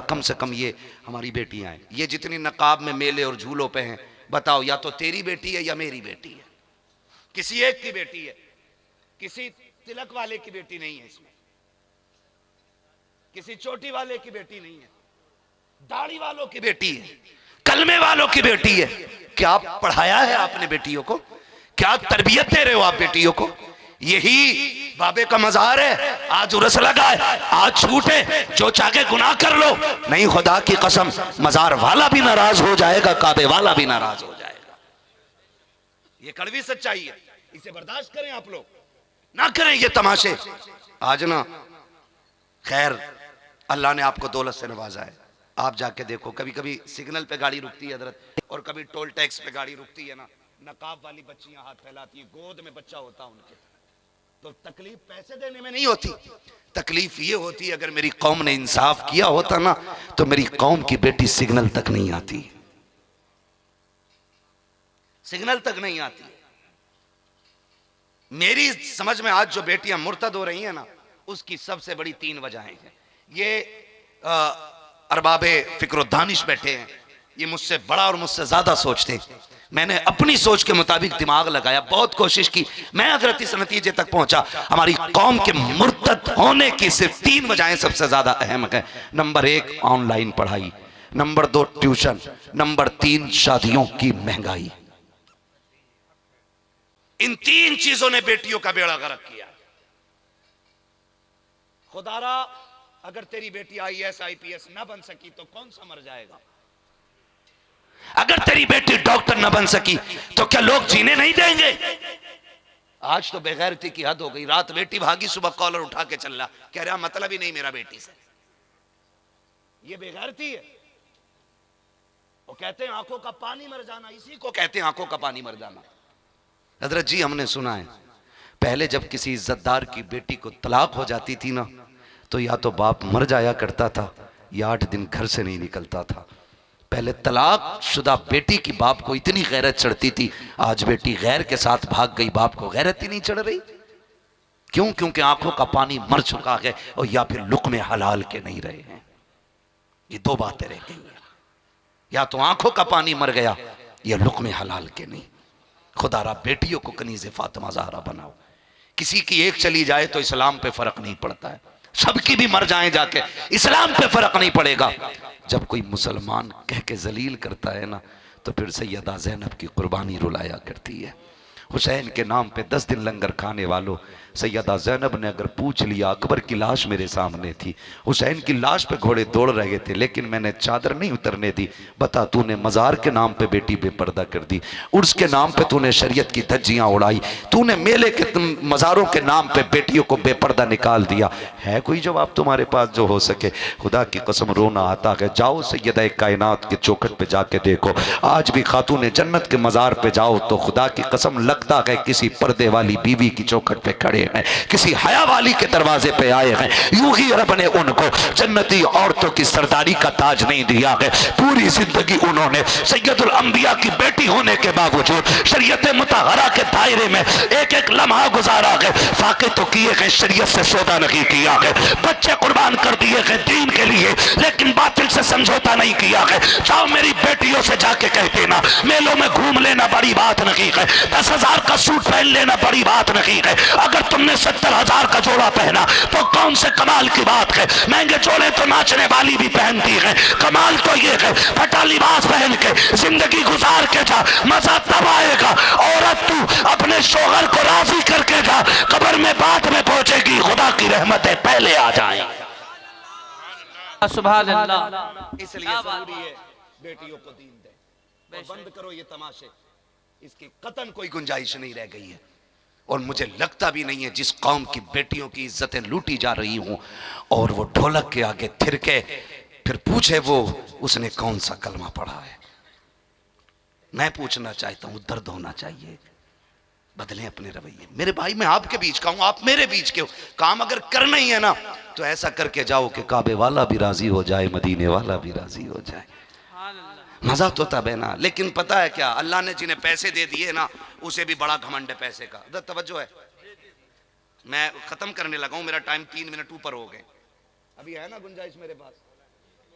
कम से कम ये हमारी बेटियां हैं, ये जितनी नकाब में मेले और झूलों पे हैं, बताओ या तो तेरी बेटी है या मेरी बेटी है, किसी एक की बेटी है, किसी तिलक वाले की बेटी नहीं है, इसमें किसी चोटी वाले की बेटी नहीं है, दाढ़ी वालों की बेटी है, कलमे वालों की बेटी है। क्या पढ़ाया है आपने बेटियों को? क्या तरबियत दे रहे हो आप बेटियों को? यही बाबे का मजार है। आज उर्स लगा है, आज छूटे, जो चाहे गुनाह कर लो। नहीं, खुदा की कसम, मजार वाला भी नाराज हो जाएगा, काबे वाला भी नाराज हो जाएगा। ये कड़वी सच्चाई है, इसे बर्दाश्त करें आप लोग, ना करें ये तमाशे। आज ना खैर अल्लाह ने आपको दौलत से नवाजा है। आप जाके देखो, कभी कभी सिग्नल पे गाड़ी रुकती है हजरत, और कभी टोल टैक्स पे गाड़ी रुकती है ना, नकाब वाली बच्चियां हाथ फैलाती है, गोद में बच्चा होता है उनके। तो तकलीफ पैसे देने में नहीं होती, तकलीफ ये होती है अगर मेरी कौम ने इंसाफ किया होता ना, तो मेरी कौम की बेटी सिग्नल तक नहीं आती, सिग्नल तक नहीं आती। मेरी समझ में आज जो बेटियां मुर्तद हो रही हैं ना, उसकी सबसे बड़ी 3 वजहें हैं। ये अरबाबे फिक्र दानिश बैठे हैं, ये मुझसे बड़ा और मुझसे ज्यादा सोचते हैं। मैंने अपनी सोच के मुताबिक दिमाग लगाया, बहुत कोशिश की, मैं हजरत इस नतीजे तक पहुंचा, हमारी कौम के मुर्तद होने की सिर्फ 3 वजहें सबसे ज्यादा अहम है। नंबर 1 ऑनलाइन पढ़ाई, नंबर 2 ट्यूशन, नंबर 3 शादियों की महंगाई। इन 3 चीजों ने बेटियों का बेड़ा गर्क किया। खुदारा अगर तेरी बेटी IAS IPS ना बन सकी तो कौन सा मर जाएगा? अगर तेरी बेटी डॉक्टर ना बन सकी तो क्या लोग जीने नहीं देंगे? आज तो बेगैरती की हद हो गई। रात बेटी भागी, सुबह कॉलर उठा के चल रहा, कह रहा मतलब ही नहीं मेरा बेटी से। ये बेगैरती है। वो कहते हैं आंखों का पानी मर जाना, इसी को कहते हैं आंखों का पानी मर जाना। हजरत जी हमने सुना है, पहले जब किसी इज्जतदार की बेटी को तलाक हो जाती थी ना, तो या तो बाप मर जाया करता था या 8 दिन घर से नहीं निकलता था। पहले तलाक शुदा बेटी की बाप को इतनी गैरत चढ़ती थी, आज बेटी गैर के साथ भाग गई, बाप को गैरत ही नहीं चढ़ रही। क्यों? क्योंकि आंखों का पानी मर चुका है, और या फिर लुक्मे हलाल के नहीं रहे हैं। ये 2 बातें रह गई हैं, या तो आंखों का पानी मर गया या लुक्मे हलाल के नहीं। खुदारा बेटियों को कनीज़े फातिमा ज़हरा बनाओ। किसी की एक चली जाए तो इस्लाम पे फर्क नहीं पड़ता है, सबकी भी मर जाएं जाके, इस्लाम पे फर्क नहीं पड़ेगा। जब कोई मुसलमान कह के जलील करता है ना, तो फिर सैयदा ज़ैनब की कुर्बानी रुलाया करती है। हुसैन के नाम पे 10 दिन लंगर खाने वालों, सैयदा ज़ैनब ने अगर पूछ लिया, अकबर की लाश मेरे सामने थी, हुसैन की लाश पे घोड़े दौड़ रहे थे, लेकिन मैंने चादर नहीं उतरने दी। बता, तूने मज़ार के नाम पे बेटी बेपर्दा कर दी, उर्स के नाम पे तूने शरीयत की धज्जियाँ उड़ाई, तूने मेले के मज़ारों के नाम पे बेटियों को बेपर्दा निकाल दिया। है कोई जवाब तुम्हारे पास जो हो सके? खुदा की कसम रोना आता है। जाओ सैयदा कायनात के चौखट पे जाके देखो, आज भी खातून जन्नत के मज़ार पे जाओ तो खुदा की कसम लगता है किसी पर्दे वाली बीवी की चौखट पे खड़े हैं, किसी हया वाली के दरवाजे पे आए हैं। यूं ही रब ने उनको जन्नती औरतों की सरदारी का ताज नहीं दिया है। पूरी जिंदगी उन्होंने सैयदुल अंबिया की बेटी होने के बावजूद शरीयत मुतहरा के दायरे में एक एक लम्हा गुजारा है। फाके तो किए गए, शरीयत से सौदा नहीं किया है, बच्चे कुर्बान कर दिए गए दीन के लिए, लेकिन बातिल से समझौता नहीं किया है। जाओ मेरी बेटियों से जाके कह देना, मेलों में घूम लेना बड़ी बात नहीं है, 10,000 का सूट पहन लेना बड़ी बात नहीं है। अगर तुमने 70,000 का जोड़ा पहना तो कौन से कमाल की बात है। महंगे जोड़े तो नाचने वाली भी पहनती है, कमाल तो ये है फटा लिबास पहन के जिंदगी गुजार के जा, मजा तब आएगा। औरत तू अपने शोहर को राजी करके जा, कब्र में बाद में पहुंचेगी, खुदा की रहमतें पहले आ जाए। सुभान अल्लाह। इसलिए जरूरी है बेटियों को दीन दे, और बंद करो ये तमाशे, इसकी कतन कोई गुंजाइश नहीं रह गई है। और मुझे लगता भी नहीं है जिस कौम की बेटियों की इज्जतें लूटी जा रही हूं और वो ढोलक के आगे थिरके फिर पूछे वो उसने कौन सा कलमा पढ़ा है। मैं पूछना चाहता हूं, दर्द होना चाहिए, बदलें अपने रवैये। मेरे भाई मैं आपके बीच का हूं, आप मेरे बीच के हो। काम अगर करना ही है ना तो ऐसा करके जाओ कि काबे वाला भी राजी हो जाए, मदीने वाला भी राजी हो जाए। मजा तो तब है ना। लेकिन पता है क्या, अल्लाह ने जिन्हें पैसे दे दिए ना उसे भी बड़ा घमंड है पैसे का। इधर तवज्जो है, मैं खत्म करने लगा हूं, मेरा टाइम 3 मिनट ऊपर हो गए। अभी है ना गुंजाइश मेरे पास?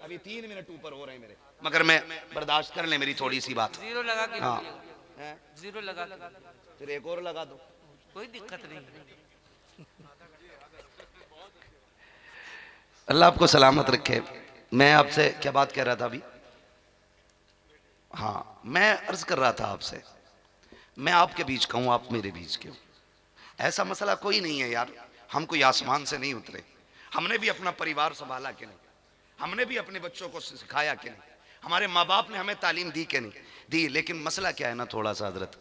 अभी 3 मिनट ऊपर हो रहे हैं मेरे, मगर मैं बर्दाश्त कर ले मेरी थोड़ी सी बात। जीरो लगा के हाँ बोलिए। जीरो लगा के, फिर एक और लगा दो, कोई दिक्कत नहीं। अल्लाह आपको सलामत रखे। मैं आपसे क्या बात कह रहा था अभी? हाँ, मैं अर्ज कर रहा था आपसे, मैं आपके बीच का हूं, आप मेरे बीच के हो। ऐसा मसला कोई नहीं है यार, हम कोई आसमान से नहीं उतरे। हमने भी अपना परिवार संभाला कि नहीं? हमने भी अपने बच्चों को सिखाया कि नहीं? हमारे माँ बाप ने हमें तालीम दी कि नहीं दी? लेकिन मसला क्या है ना, थोड़ा सा हजरत,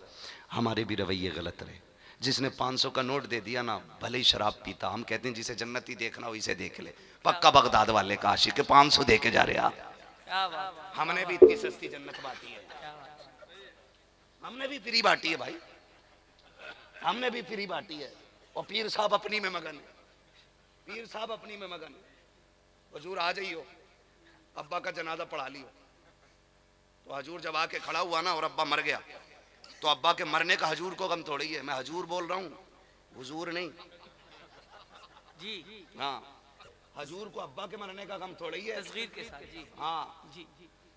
हमारे भी रवैये गलत रहे। जिसने 500 का नोट दे दिया ना, भले ही शराब पीता, हम कहते हैं जिसे जन्नती देखना हो इसे देख ले, पक्का बगदाद वाले का आशिक के 500 दे के जा रहे आप। हमने भी इतनी सस्ती जन्नत बांटी है, हमने भी फ्री बांटी है भाई, हमने भी फ्री बांटी है। और पीर साहब अपनी में मगन है, पीर साहब अपनी में मगन है। हजूर आ जाइयो, अब्बा का जनाजा पढ़ा लियो। तो हजूर जब आके खड़ा हुआ ना और अब्बा मर गया, तो अब्बा के मरने का हजूर को गम थोड़ी है। मैं हजूर बोल रहा हूँ, हुजूर नहीं जी। हाँ, हजूर को अब्बा के मरने का गम थोड़ी है, तस्गीर के साथ। जी हाँ जी।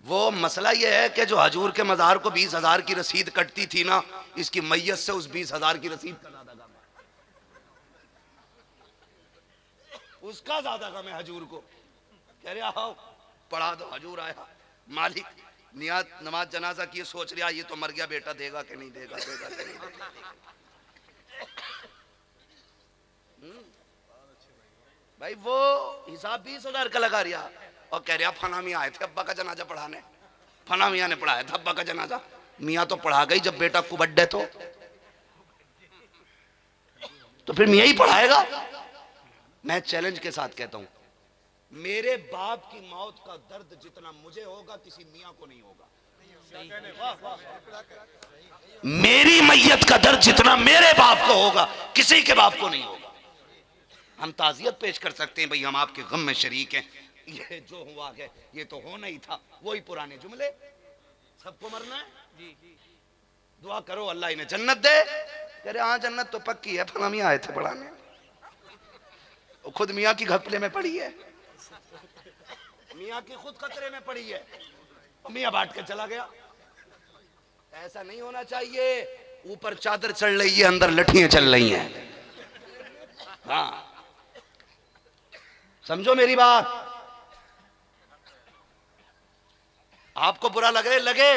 वो मसला ये है कि जो हजूर के मज़ार को 20,000 की रसीद कटती थी ना, इसकी मैयत से उस 20,000 की रसीद का ज्यादा गम है, उसका ज्यादा गम है हजूर को। कह रहे आओ पढ़ा दो, हजूर आया, मालिक नियाज नमाज जनाजा की सोच रहा, ये तो मर गया, बेटा देगा कि नहीं देगा, देगा कि नहीं देगा। भाई वो हिसाब 20,000 का लगा रिया और कह रहा फना मियाँ आए थे अब्बा का जनाजा पढ़ाने, फना मियाँ ने पढ़ाया था अब्बा का जनाजा। मियाँ तो पढ़ा गई, जब बेटा को बर्थडे तो फिर मियाँ ही पढ़ाएगा। मैं चैलेंज के साथ कहता हूं, मेरे बाप की मौत का दर्द जितना मुझे होगा किसी मियाँ को नहीं होगा। मेरी मैयत का दर्द जितना मेरे बाप को होगा किसी के बाप को नहीं होगा। हम ताजियत पेश कर सकते हैं, भाई हम आपके गम में शरीक हैं, ये जो हुआ है ये तो होना ही था, वही पुराने जुमले, सबको मरना है, दुआ करो अल्लाह इन्हें जन्नत दे। कह रहे हाँ जन्नत तो पक्की है, फला मियाँ आए थे पढ़ाने, खुद मियाँ की घपले में पड़ी है, मियाँ की खुद खतरे में पड़ी है, मियाँ बांट के चला गया। ऐसा नहीं होना चाहिए। ऊपर चादर चढ़ रही है, अंदर लठियां चल रही हैं। हाँ समझो मेरी बात। आपको बुरा लगे लगे,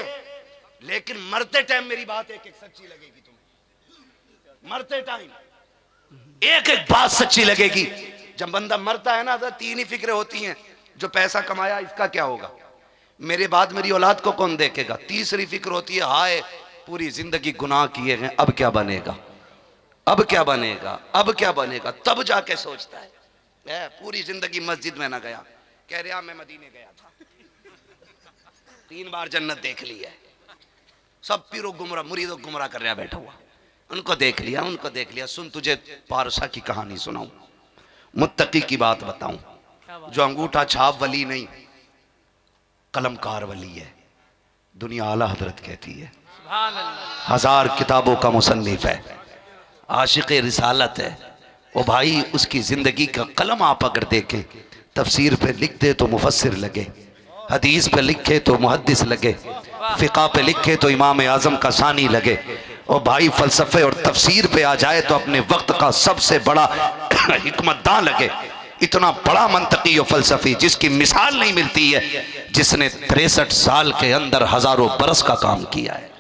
लेकिन मरते टाइम मेरी बात एक एक सच्ची लगेगी तुम्हें। मरते टाइम एक एक बात सच्ची लगेगी। जब बंदा मरता है ना तो 3 ही फिक्रें होती हैं, जो पैसा कमाया इसका क्या होगा, मेरे बाद मेरी औलाद को कौन देखेगा। तीसरी फिक्र होती है हाय पूरी जिंदगी गुनाह किए हैं, अब क्या बनेगा, अब क्या बनेगा, अब क्या बनेगा। तब जाके सोचता है पूरी जिंदगी मस्जिद में ना गया, कह रहा मैं मदीने गया था, 3 बार जन्नत देख ली है, सब पीरो गुमराह मुरीदों गुमराह कर रहा बैठा हुआ, उनको देख लिया, उनको देख लिया। सुन तुझे पारसा की कहानी सुनाऊं, मुत्तकी की बात बताऊं, जो अंगूठा छाप वली नहीं कलमकार वली है, दुनिया आला हजरत कहती है, 1000 किताबों का मुसन्निफ है, आशिक रिसालत है। ओ भाई उसकी जिंदगी का कलम आप अगर देखें, तफसीर पे लिख दे तो मुफस्सिर लगे, हदीस पे लिखे तो मुहद्दिस लगे, फिका पे लिखे तो इमाम आजम का सानी लगे, और भाई फलसफे और तफसीर पे आ जाए तो अपने वक्त का सबसे बड़ा हिकमतदान लगे। इतना बड़ा मंतकी और फलसफी जिसकी मिसाल नहीं मिलती है, जिसने 63 साल के अंदर हजारों बरस का काम किया है।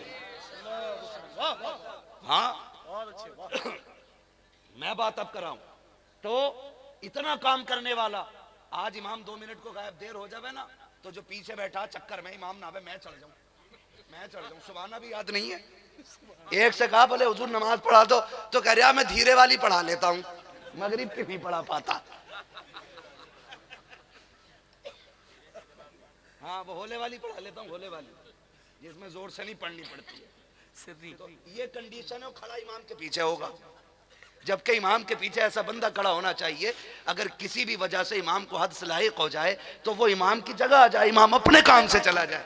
हाँ मैं बात अब कर रहा हूं, तो इतना काम करने वाला आज इमाम 2 मिनट को गायब देर हो जावे ना, तो जो पीछे बैठा चक्कर में इमाम ना आवे, मैं चढ़ जाऊं, सुभाना भी याद नहीं है। एक से कहा बोले हुजूर नमाज पढ़ा दो, तो कह रहा मैं धीरे वाली पढ़ा लेता हूं, मगरिब की नहीं पढ़ा पाता। हाँ वो होले वाली पढ़ा लेता हूँ, होले वाली जिसमें जोर से नहीं पढ़नी पड़ती है। तो ये कंडीशन है, खड़ा इमाम के पीछे होगा, जबकि इमाम के पीछे ऐसा बंदा खड़ा होना चाहिए, अगर किसी भी वजह से इमाम को हद से लायक हो जाए तो वो इमाम की जगह आ जाए, इमाम अपने काम से चला जाए।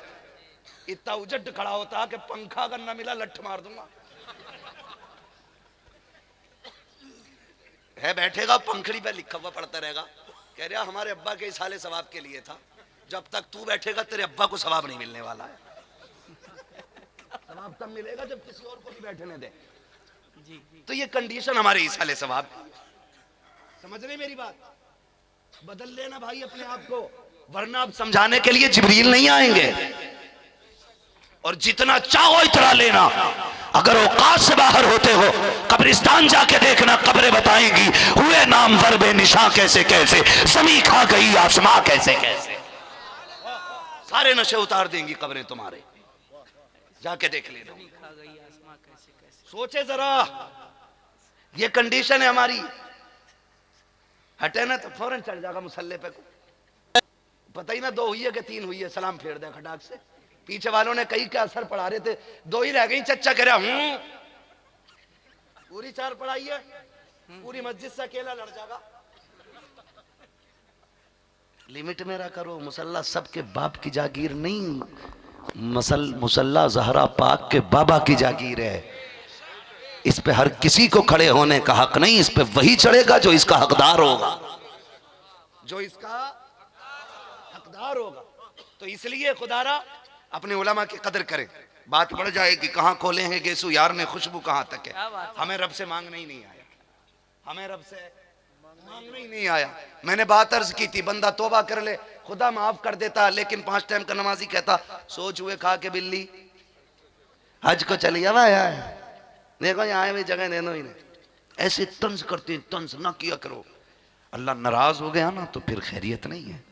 इतना उजट खड़ा होता कि पंखा अगर ना मिला लठ मार दूंगा, है बैठेगा पंखड़ी पे लिखा हुआ पढ़ता रहेगा, कह रहा हमारे अब्बा के इसाले सवाब के लिए था, जब तक तू बैठेगा तेरे अब्बा को सवाब नहीं मिलने वाला है। सवाब तब मिलेगा जब किसी और को भी बैठने दे। जी तो ये कंडीशन हमारे ईसाले सवाब, समझ रहे मेरी बात? बदल लेना भाई अपने आप को, वरना आप समझाने के लिए जिब्रील नहीं आएंगे। और जितना चाहो इतना लेना, अगर औकात से बाहर होते हो कब्रिस्तान जाके देखना, कब्रें बताएंगी हुए नामवर बेनिशा कैसे कैसे, जमी खा गई आसमां कैसे कैसे, सारे नशे उतार देंगी कब्रें तुम्हारे, जाके देख लेना। खा गई आसमां कैसे कैसे। सोचे जरा, ये कंडीशन है हमारी। हटे ना तो फौरन चढ़ जाएगा मुसल्ले पे को, पता ही ना 2 हुई है कि 3 हुई है, सलाम फेर दे खटाक से। पीछे वालों ने कई क्या असर पढ़ा रहे थे, 2 ही रह गई, चच्चा कह रहा हूं पूरी 4 पढ़ाई है, पूरी मस्जिद से अकेला लड़ जाएगा। लिमिट में रहा करो। मुसल्ला सबके बाप की जागीर नहीं, मुसल्ला ज़हरा पाक के बाबा की जागीर है। इस पे हर किसी को खड़े होने का हक नहीं, इस पे वही चढ़ेगा जो इसका हकदार होगा, जो इसका हकदार होगा। तो इसलिए खुदारा अपने उलमा की कदर करें। बात बढ़ जाएगी, कहाँ खोले हैं गेसु यार ने खुशबू कहाँ तक है। हमें रब से मांगना ही नहीं आया, हमें रब से मांगना ही नहीं आया। मैंने बात अर्ज की थी, बंदा तौबा कर ले खुदा माफ कर देता, लेकिन 5 टाइम का नमाजी कहता सोच हुए खा के बिल्ली हज को चली अब आया है, देखो यहाँ भी जगह दे दो ही नहीं। ऐसे तंज करते हैं, तंज ना किया करो। अल्लाह नाराज हो गया ना तो फिर खैरियत नहीं है,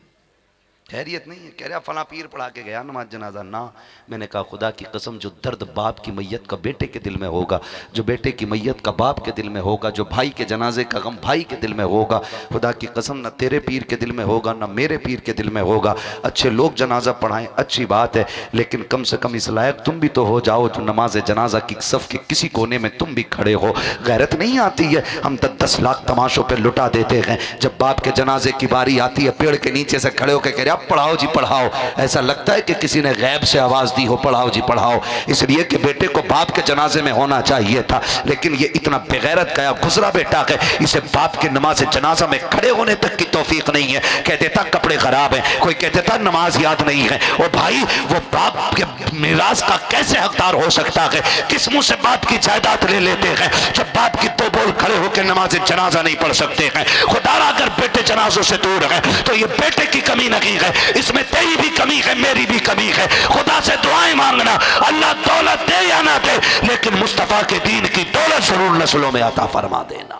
खैरियत नहीं है। कह रहा फला पीर पढ़ा के गया नमाज जनाजा ना। मैंने कहा खुदा की कसम, जो दर्द बाप की मैयत का बेटे के दिल में होगा, जो बेटे की मैयत का बाप के दिल में होगा, जो भाई के जनाजे का गम भाई के दिल में होगा, खुदा की कसम न तेरे पीर के दिल में होगा न मेरे पीर के दिल में होगा। अच्छे लोग जनाजा पढ़ाएं अच्छी बात है, लेकिन कम से कम इस लायक तुम भी तो हो जाओ जो नमाज जनाजा की सफ़ के किसी कोने में तुम भी खड़े हो। गैरत नहीं आती है, हम 10 लाख तमाशों पर लुटा देते हैं। जब बाप के जनाजे की बारी आती है, पेड़ के नीचे से खड़े होकर कह रहे पढ़ाओ जी पढ़ाओ, ऐसा लगता है कि किसी ने गैब से आवाज दी हो पढ़ाओ जी पढ़ाओ। इसलिए कि बेटे को बाप के जनाजे में होना चाहिए था, लेकिन ये इतना बेगैरत गया गुजरा बेटा है, इसे बाप के नमाज जनाजा में खड़े होने तक की तौफीक नहीं है। कह देता कपड़े खराब हैं, कोई कह देता नमाज याद नहीं है। और भाई वो बाप के मिराज का कैसे हकदार हो सकता है? किस मुंह से बाप की जायदाद ले लेते हैं जब बाप की 2 बोल खड़े होकर नमाज जनाजा नहीं पढ़ सकते हैं। खुदारा अगर बेटे जनाजों से दूर है तो ये बेटे की कमी नहीं है, इसमें तेरी भी कमी है, मेरी भी कमी है। खुदा से दुआएं मांगना, अल्लाह दौलत दे या ना दे, लेकिन मुस्तफा के दीन की दौलत जरूर नस्लों में अता फरमा देना।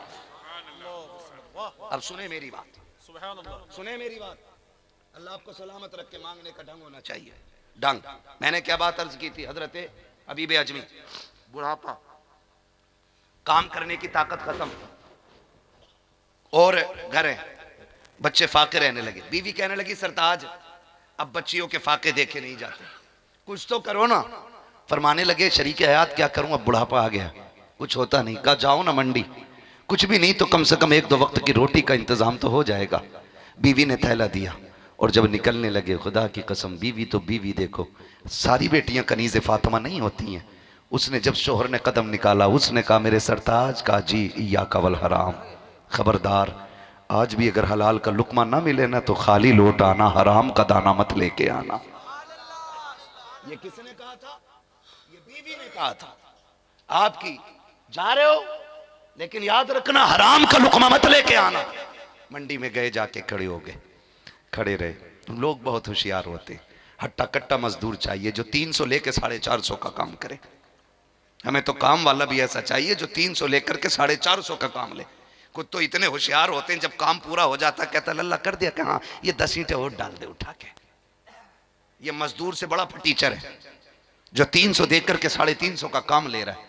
अब सुने मेरी बात, सुने मेरी बात। अल्लाह आपको सलामत रख के मांगने का ढंग होना चाहिए। ढंग, मैंने क्या बात अर्ज की थी? हजरत हबीब अजमी, बुढ़ापा, काम करने की ताकत खत्म और घर है, बच्चे फाके रहने लगे। बीवी कहने लगी सरताज अब बच्चियों के फाके देखे नहीं जाते, कुछ तो करो ना। फरमाने लगे शरीक हयात क्या करूं, अब बुढ़ापा आ गया, कुछ होता नहीं। कहा जाओ ना मंडी, कुछ भी नहीं तो कम से कम 1-2 वक्त की रोटी का इंतजाम तो हो जाएगा। बीवी ने थैला दिया और जब निकलने लगे, खुदा की कसम बीवी तो बीवी, देखो सारी बेटियां कनीज़े फातिमा नहीं होती हैं। उसने जब शोहर ने कदम निकाला, उसने कहा मेरे सरताज का जी या कवल हराम, खबरदार आज भी अगर हलाल का लुकमा ना मिले ना तो खाली लौट आना, हराम का दाना मत लेके आना। ये किसने कहा था? ये बीवी ने कहा था। आपकी जा रहे हो लेकिन याद रखना हराम का लुकमा मत लेके आना। मंडी में गए, जाके खड़े हो गए, खड़े रहे। लोग बहुत होशियार होते हैं, हट्टा कट्टा मजदूर चाहिए जो 300 लेके 450 का काम करे। हमें तो काम वाला भी ऐसा चाहिए जो 300 लेकर के 450 का काम ले। कुछ तो इतने होशियार होते हैं, जब काम पूरा हो जाता कहता लल्ला कर दिया कि हाँ ये 10 ईंटें और डाल दे उठा के। ये मजदूर से बड़ा फटीचर है जो 300 देकर के 350 का काम ले रहा है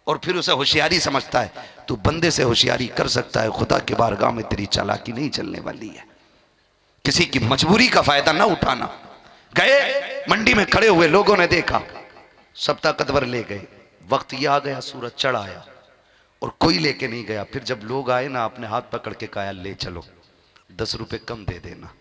और फिर उसे होशियारी समझता है। तू बंदे से होशियारी कर सकता है, खुदा के बारगाह में तेरी चालाकी नहीं चलने वाली है। किसी की मजबूरी का फायदा ना उठाना। गए मंडी में खड़े हुए, लोगों ने देखा, सब ताकतवर ले गए। वक्त ये आ गया, सूरज चढ़ आया और कोई लेके नहीं गया। फिर जब लोग आए ना, अपने हाथ पकड़ के कहा ले चलो, 10 रुपए कम दे देना,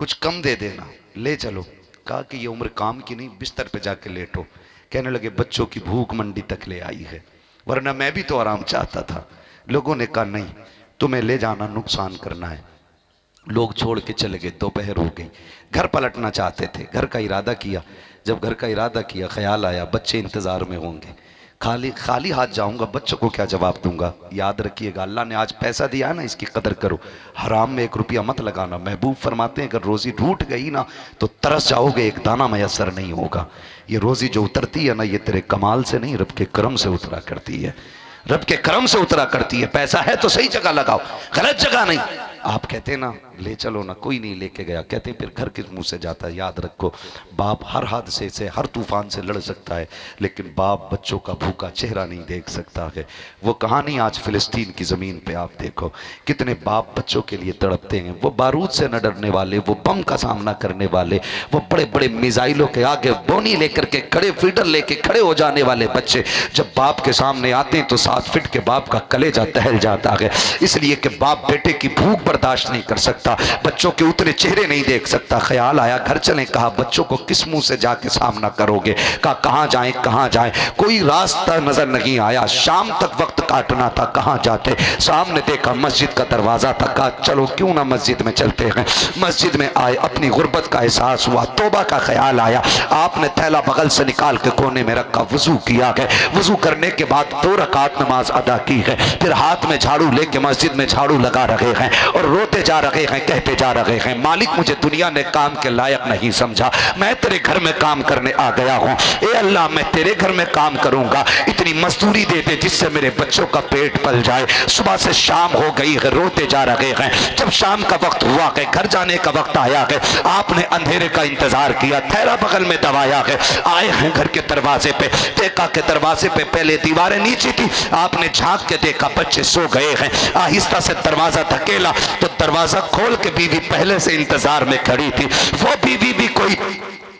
कुछ कम दे देना, ले चलो। कहा कि ये उम्र काम की नहीं, बिस्तर पे जाके लेटो। कहने लगे बच्चों की भूख मंडी तक ले आई है, वरना मैं भी तो आराम चाहता था। लोगों ने कहा नहीं, तुम्हें ले जाना नुकसान करना है, लोग छोड़ के चले गए, दोपहर हो गई, घर पलटना चाहते थे, घर का इरादा किया। जब घर का इरादा किया, ख्याल आया बच्चे इंतज़ार में होंगे, खाली खाली हाथ जाऊंगा, बच्चों को क्या जवाब दूंगा। याद रखिएगा, अल्लाह ने आज पैसा दिया है ना, इसकी कदर करो, हराम में 1 रुपया मत लगाना। महबूब फरमाते हैं अगर रोज़ी रूठ गई ना तो तरस जाओगे, एक दाना मैसर नहीं होगा। ये रोज़ी जो उतरती है ना, ये तेरे कमाल से नहीं, रब के करम से उतरा करती है, रब के करम से उतरा करती है। पैसा है तो सही जगह लगाओ, गलत जगह नहीं। आप कहते ना ले चलो ना, कोई नहीं लेके गया, कहते फिर घर किस मुंह से जाता है। याद रखो, बाप हर हादसे से, हर तूफान से लड़ सकता है, लेकिन बाप बच्चों का भूखा चेहरा नहीं देख सकता है। वो कहानी आज फिलिस्तीन की ज़मीन पे आप देखो, कितने बाप बच्चों के लिए तड़पते हैं। वो बारूद से न डरने वाले, वो बम का सामना करने वाले, वो बड़े बड़े मिसाइलों के आगे बोनी लेकर के खड़े, फीडर लेके खड़े हो जाने वाले बच्चे जब बाप के सामने आते हैं तो 7 फीट के बाप का कलेजा दहल जाता है। इसलिए कि बाप बेटे की भूख बर्दाश्त नहीं कर सकता, बच्चों के उतने चेहरे नहीं देख सकता। ख्याल आया घर चलें, कहा बच्चों को किस मुंह से जाके सामना करोगे, कहा कहाँ जाएं कहाँ जाएं, कोई रास्ता नजर नहीं आया। शाम तक वक्त काटना था, कहाँ जाते, सामने देखा मस्जिद का दरवाजा था, कहा चलो क्यों ना मस्जिद में चलते हैं। मस्जिद में आए, अपनी गुर्बत का एहसास हुआ, तौबा का ख्याल आया। आपने थैला बगल से निकाल के कोने में रखा, वजू किया है, वजू करने के बाद 2 रकात नमाज अदा की है, फिर हाथ में झाड़ू लेके मस्जिद में झाड़ू लगा रहे हैं और रोते जा रहे हैं, कहते जा रहे हैं मालिक मुझे दुनिया ने काम के लायक नहीं समझा, मैं तेरे घर में काम करने आ गया हूँ। ए अल्लाह मैं तेरे घर में काम करूंगा, इतनी मजदूरी दे दे जिससे मेरे बच्चों का पेट पल जाए। सुबह से शाम हो गई है, रोते जा रहे हैं। जब शाम का वक्त हुआ है, घर जाने का वक्त आया है, आपने अंधेरे का इंतजार किया, थैला बगल में दबाया है, आए हैं घर के दरवाजे पे, देखा के दरवाजे पे पहले दीवारें नीचे थी, आपने झांक के देखा बच्चे सो गए हैं। आहिस्ता से दरवाजा धकेला तो दरवाजा खोल के बीवी पहले से इंतजार में खड़ी थी। वो बीवी भी कोई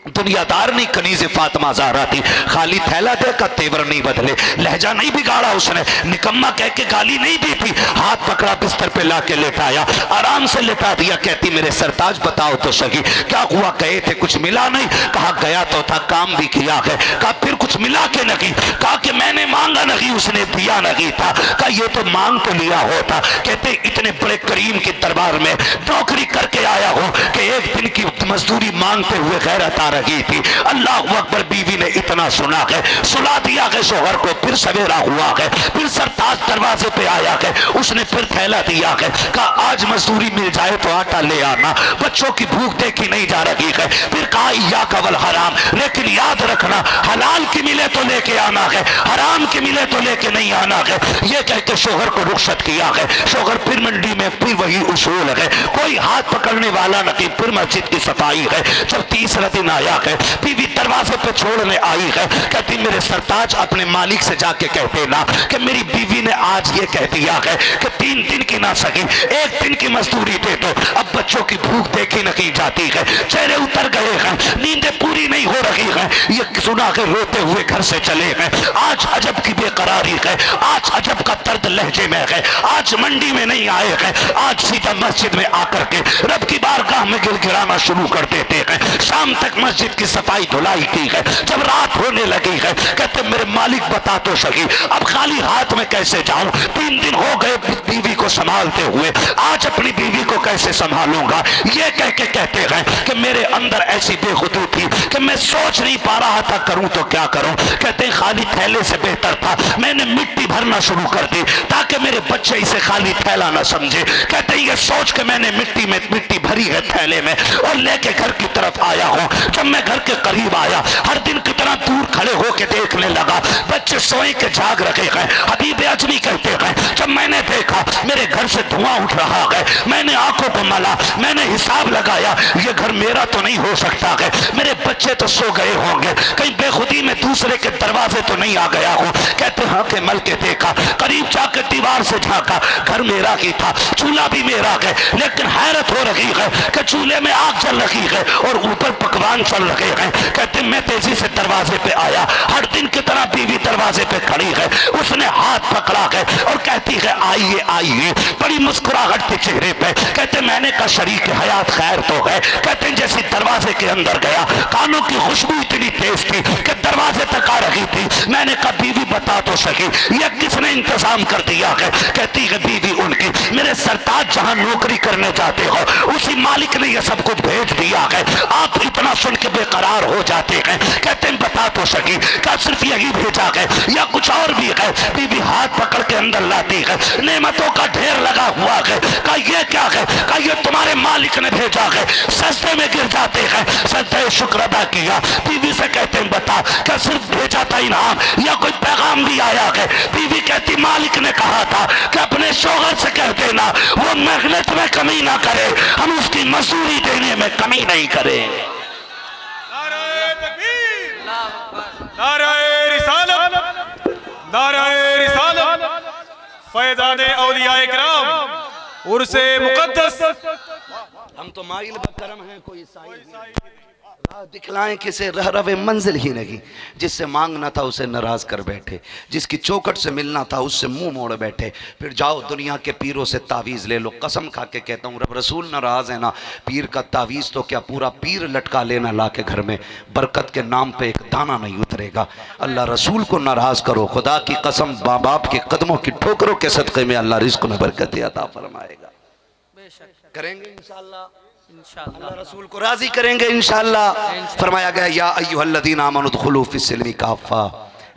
दुनियादार नहीं, कनीज़े फातिमा ज़हरा थी। खाली थैला देखा, तेवर नहीं बदले, लहजा नहीं बिगाड़ा उसने, निकम्मा कह के गाली नहीं दी थी। हाथ पकड़ा, बिस्तर पे लाके लेटाया, आराम से लेटा दिया। कहती मेरे सरताज बताओ तो सही क्या हुआ, गए थे कुछ मिला नहीं, कहा गया तो था, काम भी किया है, कहा फिर कुछ मिला के नहीं, कहा कि मैंने मांगा नहीं, उसने दिया नहीं था, कहा ये तो मांग तो लिया होता। कहते इतने बड़े करीम के दरबार में नौकरी करके आया हूँ कि एक दिन की मजदूरी मांगते हुए गैरत आ रही थी। अल्लाह अकबर, बीवी ने इतना सुना है, सुला दिया है शोहर को। फिर सवेरा हुआ है, फिर सरताज दरवाजे पे आया है, उसने फिर थैला दिया है, कहा आज मजदूरी मिल जाए तो आटा ले आना, बच्चों की भूख देखी नहीं जा रही है। फिर कहा या कवल हराम, लेकिन याद रखना हलाल की मिले तो लेके आना है, हराम की मिले तो लेके नहीं आना है। ये कहते शोहर को रुखसत किया है। शोहर फिर मंडी में, फिर वही उसूल है, कोई हाथ पकड़ने वाला नहीं। फिर मस्जिद की सफाई है। जब तीसरा दिन आया है, बीवी दरवाजे पे छोड़ने आई है, कहती मेरे सरताज अपने मालिक से जाके कहते ना कि मेरी बीवी ने आज ये कह दिया है कि 3 दिन की ना सकी, 1 दिन की मजदूरी दे दो। अब बच्चों की भूख देखी नहीं जाती है, चेहरे उतर गए हैं, नींदें पूरी नहीं हो रही हैं। ये सुना के रोते हुए घर से चले हैं। आज अजब की बेकरारी है, आज अजब का दर्द लहजे में है। आज मंडी में नहीं आए हैं, आज सीधा मस्जिद में आकर के रब की बारगाह में गिड़गिड़ाना शुरू कर देते हैं। शाम तक मस्जिद की सफाई धुलाई की है। जब रात होने लगी है, कहते मेरे मालिक बता तो सही अब खाली हाथ में कैसे जाऊं, 3 दिन हो गए बीवी को संभालते हुए, आज अपनी बीवी को कैसे संभालूंगा। ये कह के कहते हैं कि मेरे अंदर ऐसी बेखुदी थी कि मैं सोच नहीं पा रहा था करूं तो क्या करूं। कहते खाली थैले से बेहतर था मैंने मिट्टी भरना शुरू कर दी ताकि मेरे बच्चे इसे खाली थैला ना समझे। कहते ये सोच के मैंने मिट्टी भरी है थैले में और लेके घर की तरफ आया हूं। जब मैं घर के करीब आया, हर दिन कितना दूर खड़े होके देखने लगा, बच्चे सोए के जाग रखे हैं। हबीब अजमी कहते हैं जब मैंने देखा मेरे घर से धुआं उठ रहा है, मैंने आंखों को मला, मैंने हिसाब लगाया ये घर मेरा तो नहीं हो सकता है, मेरे बच्चे तो सो गए होंगे, कहीं बेखुदी में दूसरे के दरवाजे तो नहीं आ गया हूं। कहते हाँ के मल के देखा, करीब जाकर दीवार से झांका, घर मेरा ही था, चूल्हा भी मेरा है, लेकिन हैरत हो रही है कि चूल्हे में आग जल रही है और ऊपर पकवान चल रहे हैं। कहते मैं तेजी से दरवाजे पे आया, हर दिन की तरह बीवी दरवाजे पे खड़ी है, उसने हाथ पकड़ा है और कहती है आइए आइए, बड़ी मुस्कुराहट के चेहरे पे। कहते मैंने कहा शरीक हयात खैर तो है। कहते जैसे दरवाजे के अंदर गया, कानों की खुशबू इतनी तेज थी कि दरवाजे तक आ रही थी। मैंने कहा बीवी बता तो सही ये किसने इंतजाम कर दिया है? कहती है बीवी उनकी, मेरे सरताज जहां नौकरी करने जाते हो उसी मालिक ने यह सब कुछ भेज दिया है। आप इतना सुन के बेकरार हो जाते हैं। कहते हैं बता तो सकी, क्या सिर्फ यही भेजा है या कुछ और भी है? बीवी हाथ पकड़ के अंदर लाती है, नेमतों का ढेर लगा हुआ है। कहा ये क्या है? कहा ये तुम्हारे मालिक ने भेजा है। सजदे में गिर जाते हैं, सजदे शुक्र अदा किया। बीवी से कहते हैं बता, क्या सिर्फ भेजा था इनाम या कोई पैगाम भी आया है? बीवी कहती मालिक ने कहा था कि अपने शोहर से कह देना वो मेहनत में कमी ना करे, हम उसकी मजदूरी देने में कमी नहीं करें। नाराए तकबीर, नाराए रिसालत, नाराए रिसालत, फैज़ाने औलियाए किराम, उर्से मुक़द्दस। हम तो माइल बकरम हैं, कोई साई राह दिखलाएं किसे रह रवे मंजिल ही नहीं। जिससे मांगना था उसे नाराज कर बैठे, जिसकी चौखट से मिलना था उससे मुंह मोड़ बैठे। फिर जाओ दुनिया के पीरों से तावीज़ ले लो। कसम खा के कहता हूँ रब रसूल नाराज है ना, पीर का तावीज़ तो क्या पूरा पीर लटका लेना ला के घर में, बरकत के नाम पे एक दाना नहीं उतरेगा। अल्लाह रसूल को नाराज करो, खुदा की कसम माँ बाप के कदमों की ठोकरों के सदक़े में अल्लाह रिज़्क़ में बरकत अता फरमाएगा। बेशक करेंगे इंशाअल्लाह, इंशाअल्लाह अल्लाह रसूल को राजी करेंगे इंशाअल्लाह। फरमाया गया या अय्युहल्लज़ीना आमनू उदखुलू फिस्सिल्मि काफ़ा,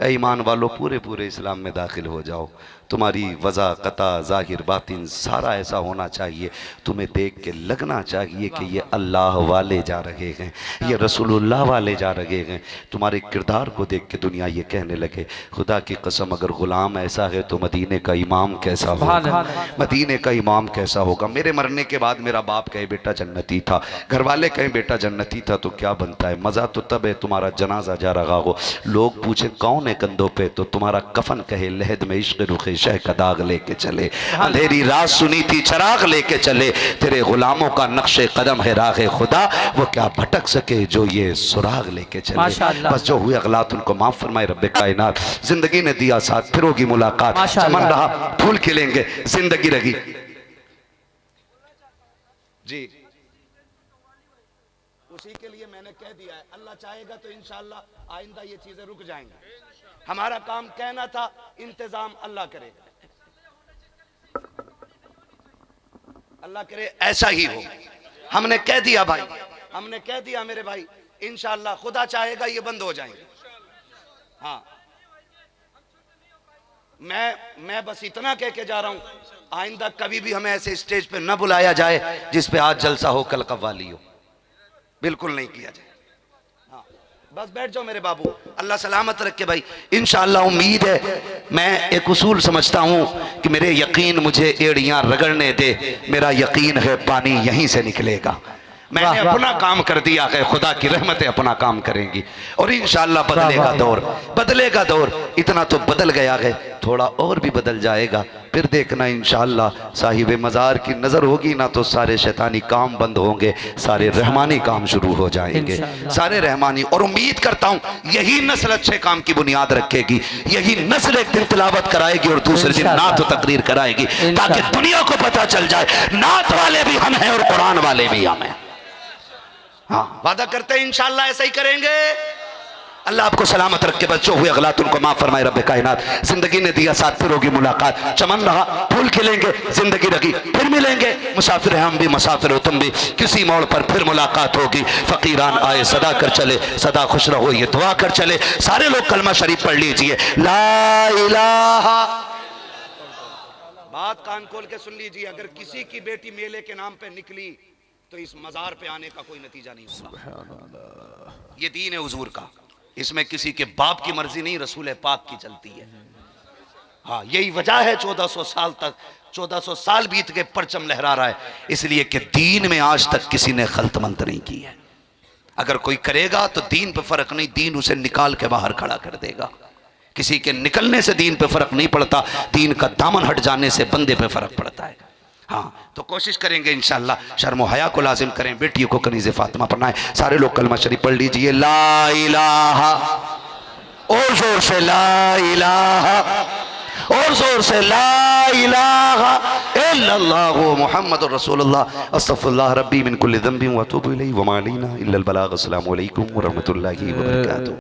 ऐ ईमान वालों पूरे पूरे इस्लाम में दाखिल हो जाओ। तुम्हारी वज़ा कता ज़ाहिर बातिन सारा ऐसा होना चाहिए, तुम्हें देख के लगना चाहिए कि ये अल्लाह वाले जा रहे हैं, ये रसूलुल्लाह वाले जा रहे हैं। तुम्हारे किरदार को देख के दुनिया ये कहने लगे खुदा की कसम अगर ग़ुलाम ऐसा है तो मदीने का इमाम कैसा होगा, मदीने का इमाम कैसा होगा। मेरे मरने के बाद मेरा बाप कहे बेटा जन्नती था, घर वाले कहें बेटा जन्नती था तो क्या बनता है, मज़ा तो तब है तुम्हारा जनाजा जा रहा हो, लोग पूछे कौन है कंधों पे तो तुम्हारा कफन कहे लहद में इश्क़ रुखे शह का दाग लेके चले, अंधेरी रात सुनी थी चराग लेके चले, तेरे गुलामों का नक्शे कदम है राह खुदा, वो क्या भटक सके जो ये सुराग लेके चले। बस जो हुए अगलात उनको माफ फरमाए रब्बे कायनात। जिंदगी ने दिया साथ, फिर होगी मुलाकात, चमन रहा फूल खिलेंगे, जिंदगी रही जी। उसी के लिए मैंने कह दिया है, अल्लाह चाहेगा तो इंशाअल्लाह आइंदा ये चीजें रुक जाएंगी। हमारा काम कहना था, इंतजाम अल्लाह करेगा। अल्लाह करे ऐसा ही हो। हमने कह दिया भाई, हमने कह दिया मेरे भाई, इंशाअल्लाह खुदा चाहेगा ये बंद हो जाएंगे। हाँ मैं बस इतना कह के जा रहा हूं, आइंदा कभी भी हमें ऐसे स्टेज पे न बुलाया जाए जिस पे आज जलसा हो कल कव्वाली हो, बिल्कुल नहीं किया जाए। हाँ बस बैठ जाओ मेरे बाबू, अल्लाह सलामत रखे भाई। इंशाअल्लाह उम्मीद है, मैं एक उसूल समझता हूँ कि मेरे यकीन मुझे एड़ियाँ रगड़ने दे, मेरा यकीन है पानी यहीं से निकलेगा। मैंने अपना काम कर दिया है, खुदा की रहमतें अपना काम करेंगी और इंशाअल्लाह बदलेगा दौर, बदलेगा दौर। इतना तो बदल गया है, थोड़ा और भी बदल जाएगा, फिर देखना इंशाअल्लाह साहिब मज़ार की नज़र होगी ना तो सारे शैतानी काम बंद होंगे, सारे रहमानी काम शुरू हो जाएंगे, सारे रहमानी। और उम्मीद करता हूँ यही नस्ल अच्छे काम की बुनियाद रखेगी, यही नस्ल एक दिन तिलावत कराएगी और दूसरे दिन नात तकरीर कराएगी, ताकि दुनिया को पता चल जाए नात वाले भी हम हैं और कुरान वाले भी हम हैं। हाँ वादा करते हैं इंशाअल्लाह ऐसा ही करेंगे। अल्लाह आपको सलामत रख के बच्चों हुए अगलात उनको माफ फरमाए रब्बे कायनात। जिंदगी ने दिया साथ, फिर होगी मुलाकात, चमन रहा फूल खिलेंगे, जिंदगी रही फिर मिलेंगे, मुसाफिर हैं हम भी मुसाफिर हो तुम भी, किसी मोड़ पर फिर मुलाकात होगी। फकीरान आए सदा कर चले, सदा खुश रहो ये दुआ कर चले। सारे लोग कलमा शरीफ पढ़ लीजिए, ला इलाहा। बात कान खोल के सुन लीजिए, अगर किसी की बेटी मेले के नाम पे निकली तो इस मजार पे आने का कोई नतीजा नहीं होगा। ये दीन है हुजूर का, इसमें किसी के बाप की मर्जी नहीं, रसूल पाक की चलती है। हाँ यही वजह है 1400 साल तक, 1400 साल बीत के परचम लहरा रहा है, इसलिए कि दीन में आज तक किसी ने खलतमंद नहीं की है। अगर कोई करेगा तो दीन पे फर्क नहीं, दीन उसे निकाल के बाहर खड़ा कर देगा। किसी के निकलने से दीन पे फर्क नहीं पड़ता, दीन का दामन हट जाने से बंदे पे फर्क पड़ता है। हाँ, तो कोशिश करेंगे इंशाअल्लाह शर्म हया को लाजिम करें, बेटियों को कनीज़े फातिमा पढ़ना है। सारे लोग कलमा शरीफ पढ़ लीजिए। ला इलाहा, और जोर से ला इलाहा, और जोर से ला इलाहा इल्लल्लाहु मुहम्मदुर रसूलुल्लाह अस्तगफिरुल्लाह रब्बी मिन कुल्लि ज़ंबिन व अतूबु इलैहि व मा अलैना इल्लल बलाग। अस्सलामु अलैकुम व रहमतुल्लाहि व बरकातुहू।